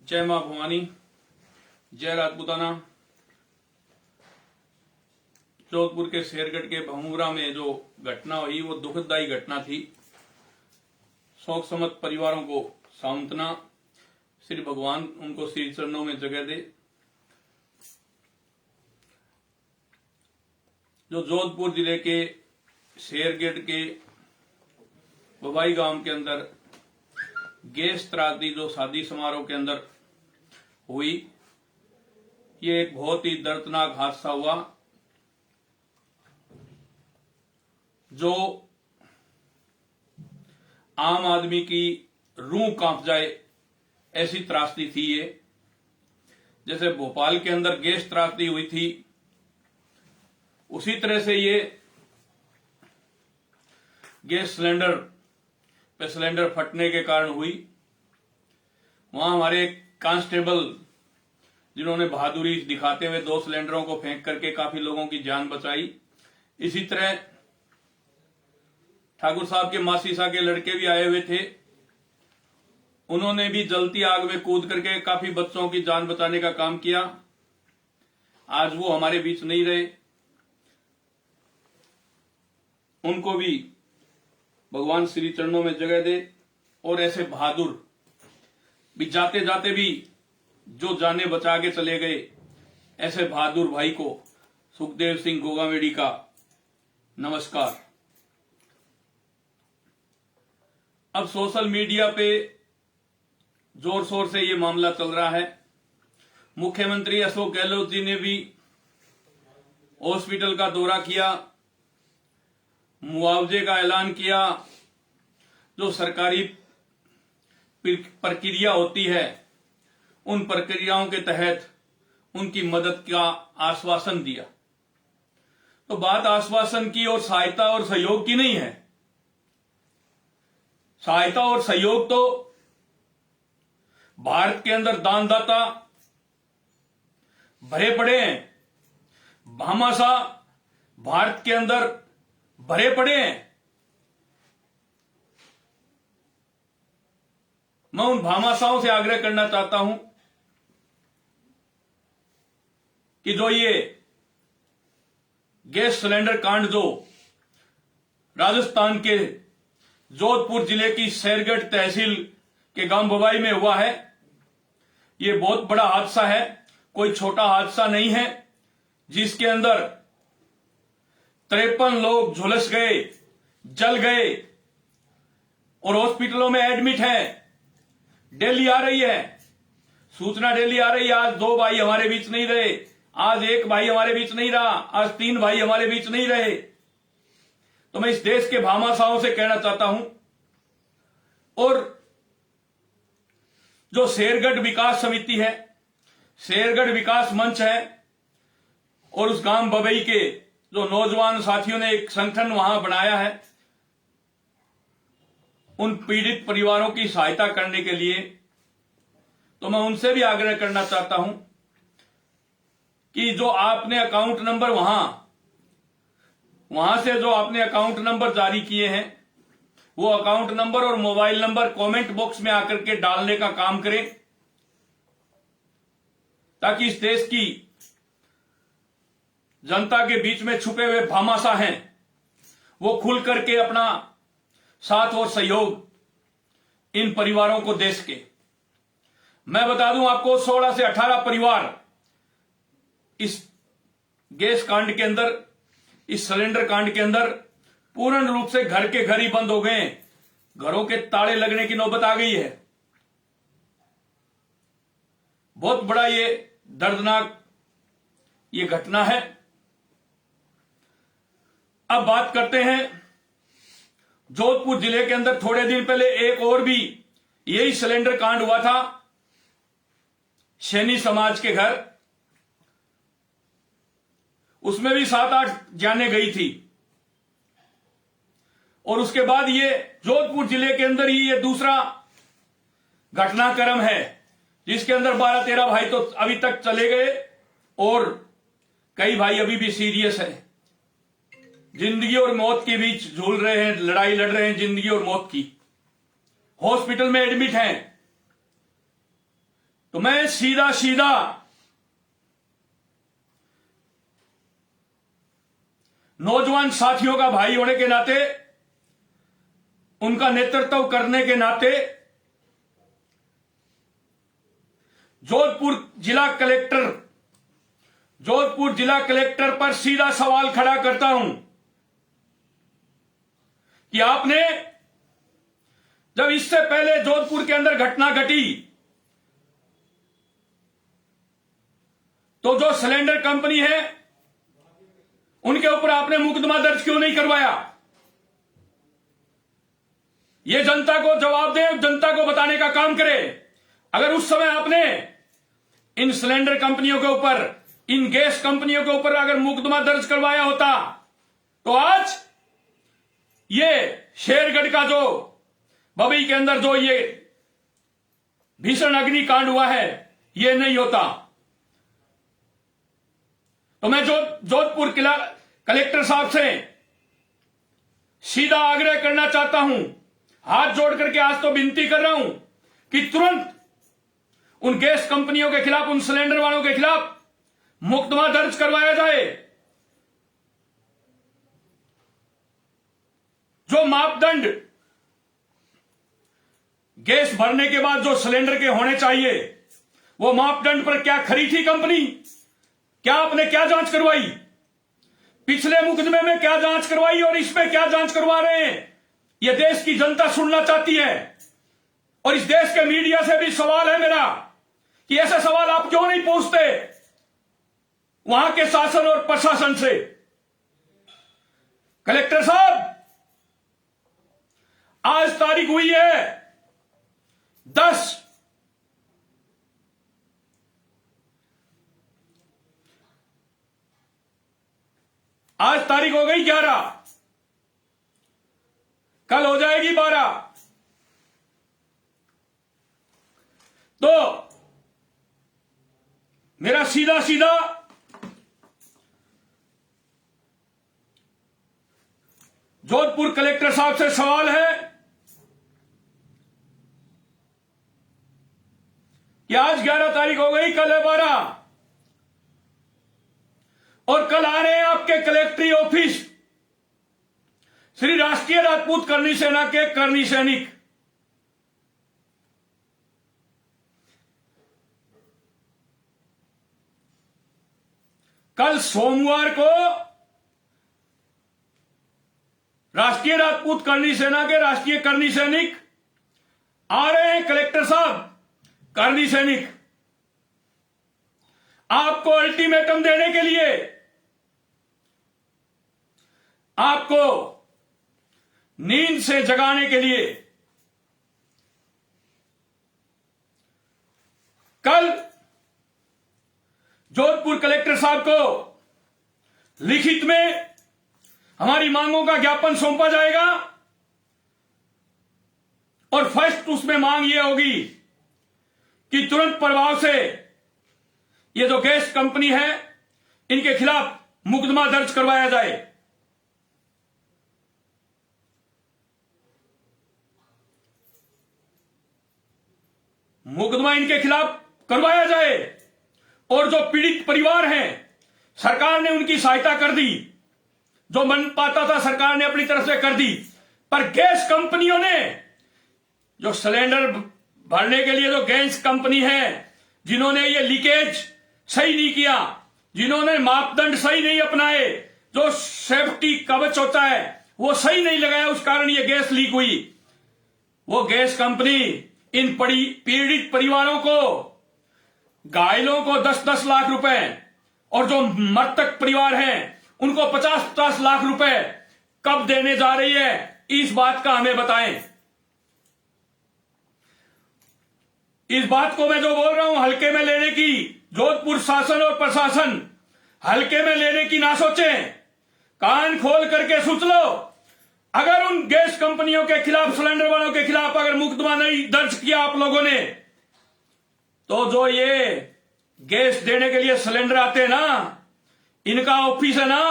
जय मां भवानी, जय राजपूताना। जोधपुर के शेरगढ़ के भमूरा में जो घटना हुई वो दुखदायी घटना थी। शोक समत परिवारों को सांत्वना, श्री भगवान उनको श्री चरणों में जगह दे। जो जोधपुर जिले के शेरगढ़ के बबाई गांव के अंदर गैस त्रासदी जो शादी समारोह के अंदर हुई, ये एक बहुत ही दर्दनाक हादसा हुआ जो आम आदमी की रूह कांप जाए ऐसी त्रासदी थी। ये जैसे भोपाल के अंदर गैस त्रासदी हुई थी, उसी तरह से ये गैस सिलेंडर पे सिलेंडर फटने के कारण हुई। वहां हमारे कांस्टेबल जिन्होंने बहादुरी दिखाते हुए 2 सिलेंडरों को फेंक करके काफी लोगों की जान बचाई। इसी तरह ठाकुर साहब के मासीसा के लड़के भी आए हुए थे, उन्होंने भी जलती आग में कूद करके काफी बच्चों की जान बचाने का काम किया। आज वो हमारे बीच नहीं रहे, उनको भी भगवान श्री चरणों में जगह दे। और ऐसे बहादुर भी जाते जाते भी जो जाने बचा के चले गए, ऐसे बहादुर भाई को सुखदेव सिंह गोगामेडी का नमस्कार। अब सोशल मीडिया पे जोर शोर से ये मामला चल रहा है। मुख्यमंत्री अशोक गहलोत जी ने भी हॉस्पिटल का दौरा किया, मुआवजे का ऐलान किया। जो सरकारी प्रक्रिया होती है, उन प्रक्रियाओं के तहत उनकी मदद का आश्वासन दिया। तो बात आश्वासन की और सहायता और सहयोग की नहीं है। सहायता और सहयोग तो भारत के अंदर दानदाता भरे पड़े हैं, भामाशाह भारत के अंदर भरे पड़े हैं। मैं उन भामाशाहों से आग्रह करना चाहता हूं कि जो ये गैस सिलेंडर कांड जो राजस्थान के जोधपुर जिले की शेरगढ़ तहसील के गांव बबाई में हुआ है, ये बहुत बड़ा हादसा है, कोई छोटा हादसा नहीं है, जिसके अंदर 53 लोग झुलस गए, जल गए और हॉस्पिटलों में एडमिट हैं। डेली आ रही है सूचना, डेली आ रही है। आज 2 भाई हमारे बीच नहीं रहे, आज 1 भाई हमारे बीच नहीं रहा, आज 3 भाई हमारे बीच नहीं रहे। तो मैं इस देश के भामाशाहों से कहना चाहता हूं, और जो शेरगढ़ विकास समिति है, शेरगढ़ विकास मंच है, और उस गांव बबई के जो नौजवान साथियों ने एक संगठन वहां बनाया है, उन पीड़ित परिवारों की सहायता करने के लिए, तो मैं उनसे भी आग्रह करना चाहता हूं कि जो आपने अकाउंट नंबर वहां से जो आपने अकाउंट नंबर जारी किए हैं, वो अकाउंट नंबर और मोबाइल नंबर कमेंट बॉक्स में आकर के डालने का काम करें, ताकि इस देश की जनता के बीच में छुपे हुए भामाशाह हैं, वो खुल करके अपना साथ और सहयोग इन परिवारों को दे सके। मैं बता दूं आपको, 16 से 18 परिवार इस गैस कांड के अंदर, इस सिलेंडर कांड के अंदर पूर्ण रूप से घर के घर ही बंद हो गए। घरों के ताले लगने की नौबत आ गई है। बहुत बड़ा ये दर्दनाक ये घटना है। अब बात करते हैं जोधपुर जिले के अंदर थोड़े दिन पहले एक और भी यही सिलेंडर कांड हुआ था, सैनी समाज के घर। उसमें भी 7-8 जाने गई थी, और उसके बाद ये जोधपुर जिले के अंदर ही ये दूसरा घटनाक्रम है, जिसके अंदर 12-13 भाई तो अभी तक चले गए, और कई भाई अभी भी सीरियस है। जिंदगी और मौत के बीच झूल रहे हैं, लड़ाई लड़ रहे हैं जिंदगी और मौत की, हॉस्पिटल में एडमिट हैं। तो मैं सीधा सीधा नौजवान साथियों का भाई होने के नाते, उनका नेतृत्व करने के नाते जोधपुर जिला कलेक्टर पर सीधा सवाल खड़ा करता हूं कि आपने जब इससे पहले जोधपुर के अंदर घटना घटी तो जो सिलेंडर कंपनी है उनके ऊपर आपने मुकदमा दर्ज क्यों नहीं करवाया? ये जनता को जवाब दे, जनता को बताने का काम करे। अगर उस समय आपने इन सिलेंडर कंपनियों के ऊपर, इन गैस कंपनियों के ऊपर अगर मुकदमा दर्ज करवाया होता तो आज ये शेरगढ़ का जो बबई के अंदर जो ये भीषण अग्निकांड हुआ है ये नहीं होता। तो मैं जोधपुर कलेक्टर साहब से सीधा आग्रह करना चाहता हूं, हाथ जोड़ करके आज तो विनती कर रहा हूं कि तुरंत उन गैस कंपनियों के खिलाफ, उन सिलेंडर वालों के खिलाफ मुकदमा दर्ज करवाया जाए। जो मापदंड गैस भरने के बाद जो सिलेंडर के होने चाहिए, वो मापदंड पर क्या खरी थी कंपनी? क्या आपने क्या जांच करवाई? पिछले मुकदमे में क्या जांच करवाई और इसमें क्या जांच करवा रहे हैं? यह देश की जनता सुनना चाहती है। और इस देश के मीडिया से भी सवाल है मेरा कि ऐसे सवाल आप क्यों नहीं पूछते वहां के शासन और प्रशासन से? कलेक्टर साहब, आज तारीख हुई है 10, आज तारीख हो गई 11, कल हो जाएगी 12। तो मेरा सीधा सीधा जोधपुर कलेक्टर साहब से सवाल है कि आज 11 तारीख हो गई, कल है 12, और कल आ रहे हैं आपके कलेक्ट्री ऑफिस श्री राष्ट्रीय राजपूत करनी सेना के करनी सैनिक। कल सोमवार को राष्ट्रीय राजपूत करनी सेना के राष्ट्रीय करनी सैनिक आ रहे हैं। कलेक्टर साहब, करनी सैनिक आपको अल्टीमेटम देने के लिए, आपको नींद से जगाने के लिए कल जोधपुर कलेक्टर साहब को लिखित में हमारी मांगों का ज्ञापन सौंपा जाएगा। और फर्स्ट उसमें मांग यह होगी कि तुरंत प्रभाव से ये जो गैस कंपनी है इनके खिलाफ मुकदमा दर्ज करवाया जाए। मुकदमा इनके खिलाफ करवाया जाए। और जो पीड़ित परिवार हैं, सरकार ने उनकी सहायता कर दी, जो मन पाता था सरकार ने अपनी तरफ से कर दी। पर गैस कंपनियों ने जो सिलेंडर भरने के लिए जो गैस कंपनी है, जिन्होंने ये लीकेज सही नहीं किया, जिन्होंने मापदंड सही नहीं अपनाए, जो सेफ्टी कवच होता है वो सही नहीं लगाया, उस कारण ये गैस लीक हुई। वो गैस कंपनी इन पीड़ित परिवारों को, घायलों को 10-10 लाख रुपए और जो मृतक परिवार हैं उनको 50-50 लाख रुपए कब देने जा रही है, इस बात का हमें बताएं। इस बात को मैं जो बोल रहा हूं हल्के में लेने की, जोधपुर शासन और प्रशासन हल्के में लेने की ना सोचें, कान खोल करके सोच लो। अगर उन गैस कंपनियों के खिलाफ, सिलेंडर वालों के खिलाफ अगर मुकदमा नहीं दर्ज किया आप लोगों ने, तो जो ये गैस देने के लिए सिलेंडर आते हैं ना, इनका ऑफिस है ना,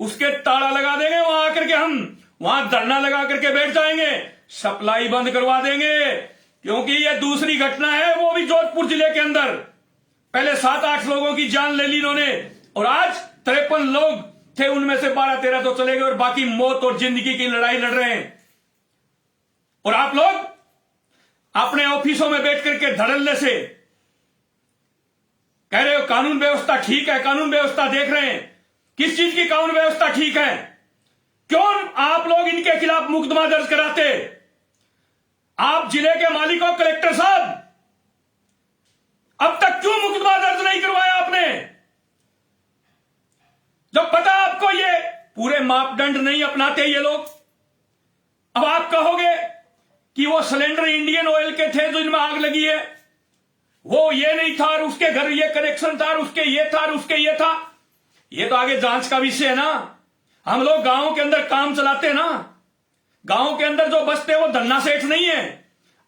उसके ताला लगा देंगे। वहां आकर के हम वहां धरना लगा करके बैठ जाएंगे, सप्लाई बंद करवा देंगे। क्योंकि यह दूसरी घटना है, वो भी जोधपुर जिले के अंदर। पहले 7-8 लोगों की जान ले ली इन्होंने, और आज 53 लोग थे, उनमें से 12-13 तो चले गए, और बाकी मौत और जिंदगी की लड़ाई लड़ रहे हैं। और आप लोग अपने ऑफिसों में बैठ करके धड़ल्ले से कह रहे हो कानून व्यवस्था ठीक है, कानून व्यवस्था देख रहे हैं। किस चीज की कानून व्यवस्था ठीक है? क्यों आप लोग इनके खिलाफ मुकदमा दर्ज कराते? आप जिले के मालिक हो, कलेक्टर साहब, अब तक क्यों मुकदमा दर्ज नहीं करवाया आपने? जब पता आपको ये पूरे मापदंड नहीं अपनाते ये लोग। अब आप कहोगे कि वो सिलेंडर इंडियन ऑयल के थे जो इनमें आग लगी है, वो ये नहीं था, और उसके घर ये कनेक्शन था, और उसके ये था, और उसके ये था। ये तो आगे जांच का विषय है ना। हम लोग गांव के अंदर काम चलाते हैं ना। गांव के अंदर जो बसते हैं वो धन्ना सेठ नहीं है,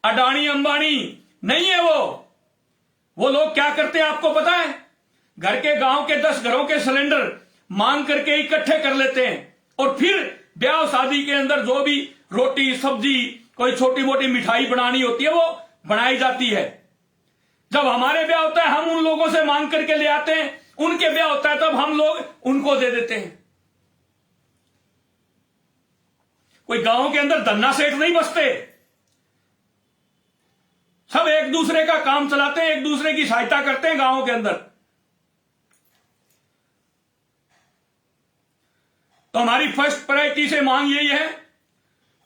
अडानी अंबानी नहीं है। वो लोग क्या करते हैं आपको पता है? घर के गांव के 10 घरों के सिलेंडर मांग करके इकट्ठे कर लेते हैं, और फिर ब्याह शादी के अंदर जो भी रोटी सब्जी कोई छोटी मोटी मिठाई बनानी होती है वो बनाई जाती है। जब हमारे ब्याह होता है हम उन लोगों से मांग करके ले आते हैं, उनके ब्याह होता है तब हम लोग उनको दे देते हैं। कोई गांव के अंदर धन्ना सेठ नहीं बसते, सब एक दूसरे का काम चलाते हैं, एक दूसरे की सहायता करते हैं गांवों के अंदर। तो हमारी फर्स्ट प्रायोरिटी से मांग यही है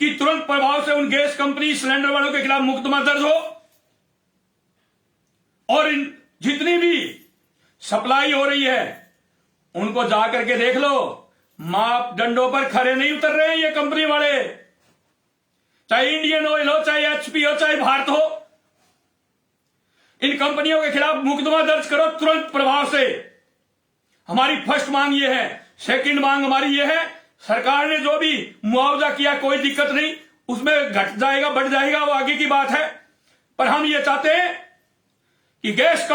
कि तुरंत प्रभाव से उन गैस कंपनी सिलेंडर वालों के खिलाफ मुकदमा दर्ज हो, और इन जितनी भी सप्लाई हो रही है उनको जाकर के देख लो, मापदंडों पर खरे नहीं उतर रहे हैं ये कंपनी वाले। चाहे इंडियन ऑयल हो, चाहे एचपी हो, चाहे भारत हो, इन कंपनियों के खिलाफ मुकदमा दर्ज करो तुरंत प्रभाव से। हमारी फर्स्ट मांग ये है। सेकंड मांग हमारी ये है, सरकार ने जो भी मुआवजा किया कोई दिक्कत नहीं, उसमें घट जाएगा बढ़ जाएगा वो आगे की बात है, पर हम ये चाहते हैं कि गैस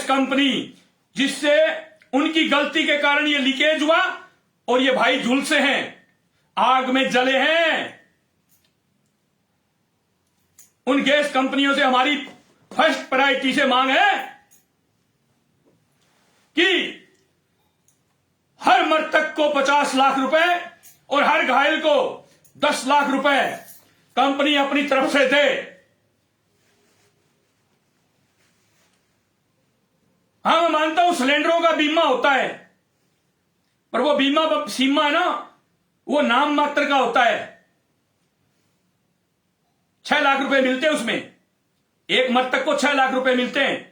कंपनी जिससे उनकी गलती के कारण ये लीकेज हुआ और ये भाई झुलसे हैं, आग में जले हैं, उन गैस कंपनियों से हमारी फर्स्ट प्रायोरिटी से मांग है कि हर मृतक को 50 लाख रुपए और हर घायल को 10 लाख रुपए कंपनी अपनी तरफ से दे। हाँ, मैं मानता हूं सिलेंडरों का बीमा होता है, पर वो बीमा सीमा है ना, वो नाम मात्र का होता है। 6 लाख रुपए मिलते हैं उसमें, एक मृतक को 6 लाख रुपए मिलते हैं।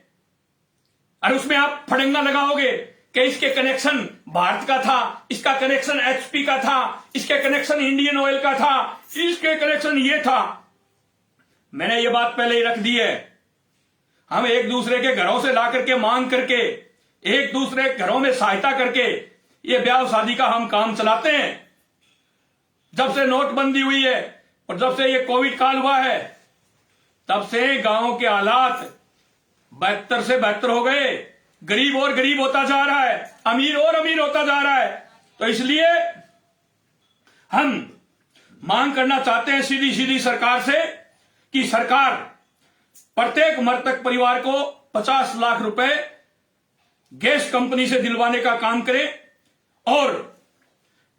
और उसमें आप फड़ंगा लगाओगे कि इसके कनेक्शन भारत का था, इसका कनेक्शन एचपी का था, इसके कनेक्शन इंडियन ऑयल का था, इसके कनेक्शन ये था। मैंने ये बात पहले ही रख दी है। हम एक दूसरे के घरों से ला करके मांग करके, एक दूसरे के घरों में सहायता करके ये ब्याह शादी का हम काम चलाते हैं। जब से नोटबंदी हुई है और जब से ये कोविड काल हुआ है, तब से गांव के हालात बेहतर से बेहतर हो गए। गरीब और गरीब होता जा रहा है, अमीर और अमीर होता जा रहा है। तो इसलिए हम मांग करना चाहते हैं सीधी सीधी सरकार से कि सरकार प्रत्येक मृतक परिवार को 50 लाख रुपए गैस कंपनी से दिलवाने का काम करे और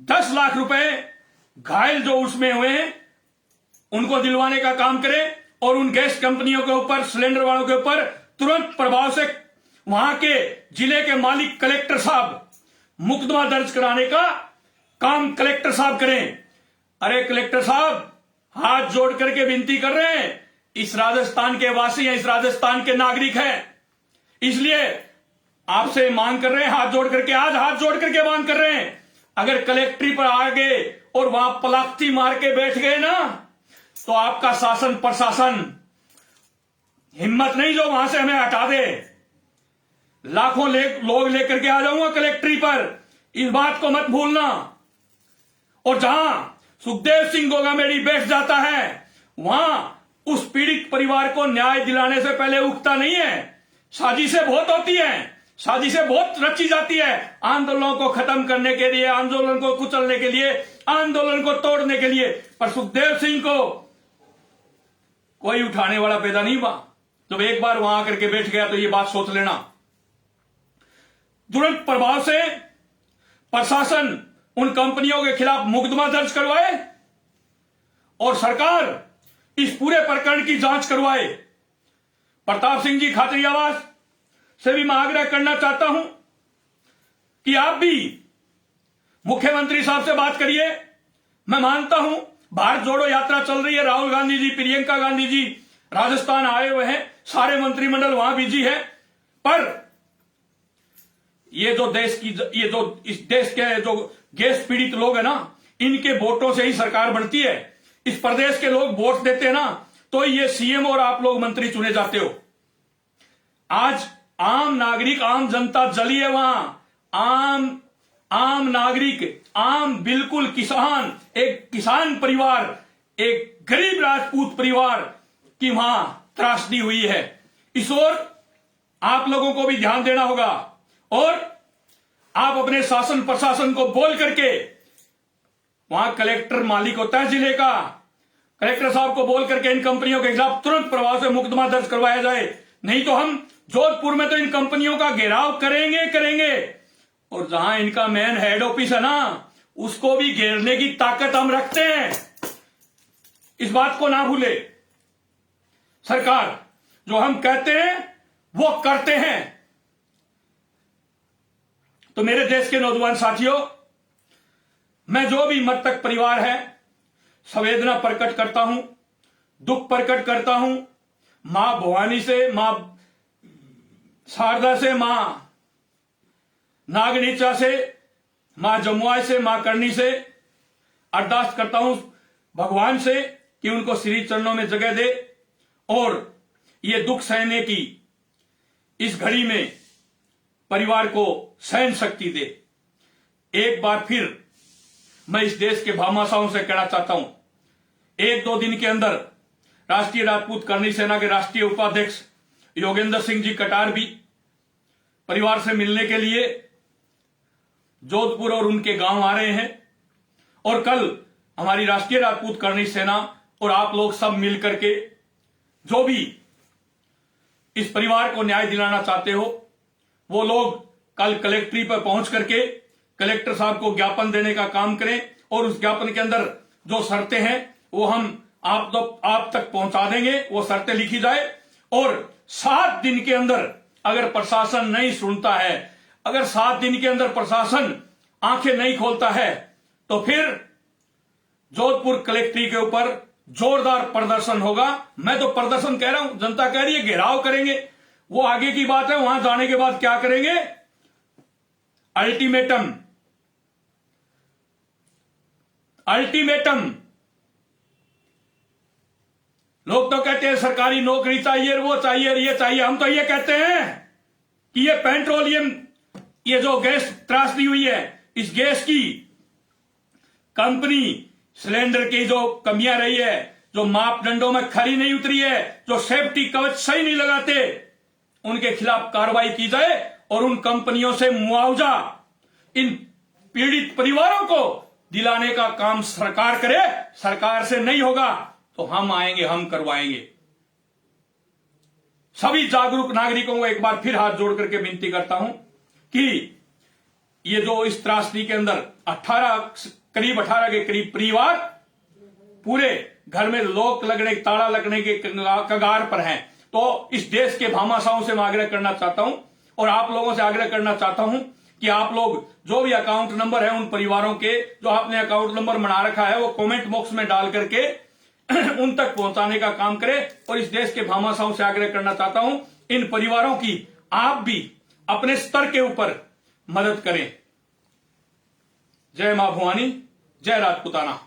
10 लाख रुपए घायल जो उसमें हुए हैं उनको दिलवाने का काम करे, और उन गैस कंपनियों के ऊपर, सिलेंडर वालों के ऊपर तुरंत प्रभाव से वहां के जिले के मालिक कलेक्टर साहब मुकदमा दर्ज कराने का काम कलेक्टर साहब करें। अरे कलेक्टर साहब, हाथ जोड़ करके विनती कर रहे हैं, इस राजस्थान के वासी हैं, इस राजस्थान के नागरिक हैं, इसलिए आपसे मांग कर रहे हैं, हाथ जोड़ करके, आज हाथ जोड़ करके मांग कर रहे हैं। अगर कलेक्ट्री पर आ गए और वहां पलाख्ती मार के बैठ गए ना, तो आपका शासन प्रशासन हिम्मत नहीं जो वहां से हमें हटा दे। लाखों लोग लेकर के आ जाऊंगा कलेक्ट्री पर, इस बात को मत भूलना। और जहां सुखदेव सिंह गोगामेडी बैठ जाता है, वहां उस पीड़ित परिवार को न्याय दिलाने से पहले उठता नहीं है। साजिशें बहुत होती हैं, साजिशें बहुत रची जाती है आंदोलनों को खत्म करने के लिए, आंदोलन को कुचलने के लिए, आंदोलन को तोड़ने के लिए, पर सुखदेव सिंह को कोई उठाने वाला पैदा नहीं हुआ। जब एक बार वहां आकर के बैठ गया तो ये बात सोच लेना। तुरंत प्रभाव से प्रशासन उन कंपनियों के खिलाफ मुकदमा दर्ज करवाए और सरकार इस पूरे प्रकरण की जांच करवाए। प्रताप सिंह जी खातरियावास से भी मैं आग्रह करना चाहता हूं कि आप भी मुख्यमंत्री साहब से बात करिए। मैं मानता हूं भारत जोड़ो यात्रा चल रही है, राहुल गांधी जी, प्रियंका गांधी जी राजस्थान आए हुए हैं, सारे मंत्रिमंडल वहां बिजी है, पर ये जो इस देश के जो गैस पीड़ित लोग हैं ना, इनके वोटों से ही सरकार बनती है। इस प्रदेश के लोग वोट देते हैं ना, तो ये सीएम और आप लोग मंत्री चुने जाते हो। आज आम नागरिक, आम जनता जली है वहां। आम नागरिक, आम बिल्कुल किसान, एक किसान परिवार, एक गरीब राजपूत परिवार की वहां त्रासदी हुई है। इस ओर आप लोगों को भी ध्यान देना होगा और आप अपने शासन प्रशासन को बोल करके वहां कलेक्टर मालिक होता है जिले का, कलेक्टर साहब को बोल करके इन कंपनियों के खिलाफ तुरंत प्रभाव से मुकदमा दर्ज करवाया जाए। नहीं तो हम जोधपुर में तो इन कंपनियों का घेराव करेंगे और जहां इनका मेन हेड ऑफिस है ना, उसको भी घेरने की ताकत हम रखते हैं। इस बात को ना भूले। सरकार जो हम कहते हैं वो करते हैं। तो मेरे देश के नौजवान साथियों, मैं जो भी मृतक परिवार है संवेदना प्रकट करता हूं, दुख प्रकट करता हूं। मां भवानी से, मां शारदा से, मां नागनीचा से, मां जमुआई से, मां करनी से अरदास करता हूं भगवान से कि उनको श्री चरणों में जगह दे और ये दुख सहने की इस घड़ी में परिवार को सहन शक्ति दे। एक बार फिर मैं इस देश के भामाशाहों से कहना चाहता हूं, 1-2 दिन के अंदर राष्ट्रीय राजपूत करनी सेना के राष्ट्रीय उपाध्यक्ष योगेंद्र सिंह जी कटार भी परिवार से मिलने के लिए जोधपुर और उनके गांव आ रहे हैं और कल हमारी राष्ट्रीय राजपूत करनी सेना और आप लोग सब मिलकर के जो भी इस परिवार को न्याय दिलाना चाहते हो, वो लोग कल कलेक्ट्री पर पहुंच करके कलेक्टर साहब को ज्ञापन देने का काम करें और उस ज्ञापन के अंदर जो शर्तें हैं वो हम आप तक पहुंचा देंगे। वो शर्तें लिखी जाए और 7 दिन के अंदर अगर प्रशासन नहीं सुनता है, अगर 7 दिन के अंदर प्रशासन आंखें नहीं खोलता है, तो फिर जोधपुर कलेक्ट्री के ऊपर जोरदार प्रदर्शन होगा। मैं तो प्रदर्शन कह रहा हूं, जनता कह रही है घेराव करेंगे, वो आगे की बात है। वहां जाने के बाद क्या करेंगे? अल्टीमेटम लोग तो कहते हैं सरकारी नौकरी चाहिए, वो चाहिए, ये चाहिए। हम तो ये कहते हैं कि ये पेट्रोलियम, ये जो गैस त्रासदी हुई है, इस गैस की कंपनी सिलेंडर की जो कमियां रही है, जो मापदंडों में खरी नहीं उतरी है, जो सेफ्टी कवच सही नहीं लगाते, उनके खिलाफ कार्रवाई की जाए और उन कंपनियों से मुआवजा इन पीड़ित परिवारों को दिलाने का काम सरकार करे। सरकार से नहीं होगा तो हम आएंगे, हम करवाएंगे। सभी जागरूक नागरिकों को एक बार फिर हाथ जोड़ करके विनती करता हूं कि ये जो इस त्रासदी के अंदर करीब 18 के करीब परिवार पूरे घर में लॉक लगने, ताला लगने के कगार पर हैं, तो इस देश के भामाशाहों से मैं आग्रह करना चाहता हूं और आप लोगों से आग्रह करना चाहता हूं कि आप लोग जो भी अकाउंट नंबर है उन परिवारों के, जो आपने अकाउंट नंबर बना रखा है, वो कमेंट बॉक्स में डाल करके उन तक पहुंचाने का काम करें। और इस देश के भामाशाहों से आग्रह करना चाहता हूं, इन परिवारों की आप भी अपने स्तर के ऊपर मदद करें। जय मां भवानी, जय राजपूताना।